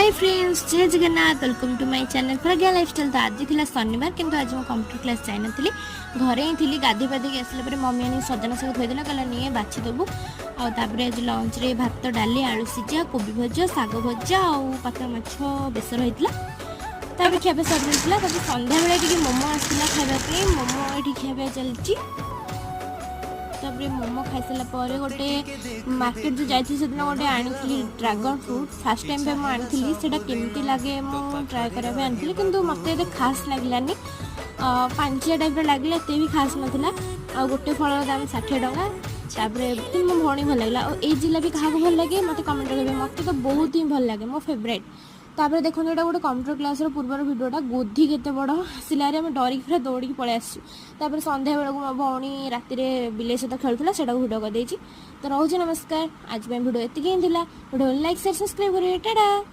हाय friends, जय Jagannath. Welcome to my channel Pragya lifestyle. तो आज थी शनिवार किंतु आज मैं कंप्यूटर क्लास जाई नथली, घरे ही थी। गाधी पाधी आसला पर मम्मी आनी सजना शाग थोड़ा कहला नहीं बाछी देबू। आउे आज लंच रे भात डाली आलू सीझा कोबी भजा साग भजा और पातळ माछ बेसर होइतला। तापर खियापे सर संध्या बेले मोमो आसला खाइबा मोमो ये खियापे चलती। तापर मोमो खाई सारा पर गोटे मार्केट जो जाती से गोटे आनी ड्रैगन फ्रूट फर्स्ट टाइम पे मुझे से केमती लगे मुझे ट्राए करने आनी कि मत ये खास लगलानी। पांचिया टाइप लगे एत भी खास नाला। आ गोटे फल दाम 60 टंका। तापर मो भौणी भल लगे और ये जिला भी क्या भल लगे मत कमेंट करेंगे। मत तो बहुत ही भल लगे, मो फेवरेट। तापर देखो ये गोटे कंप्यूटर क्लास पूर्व भिडटा गोधी केते बड़ आसला आम डरिक पूरा दौड़ी पलि आसपर संध्या बेलू मो भौणी राति बिले सहित खेलुला से भिडियो करदे। तो रोचे नमस्कार। आज भिडियो एतिक ही भिडियो लाइक शेयर सब्सक्राइब करेंगे। टाटा।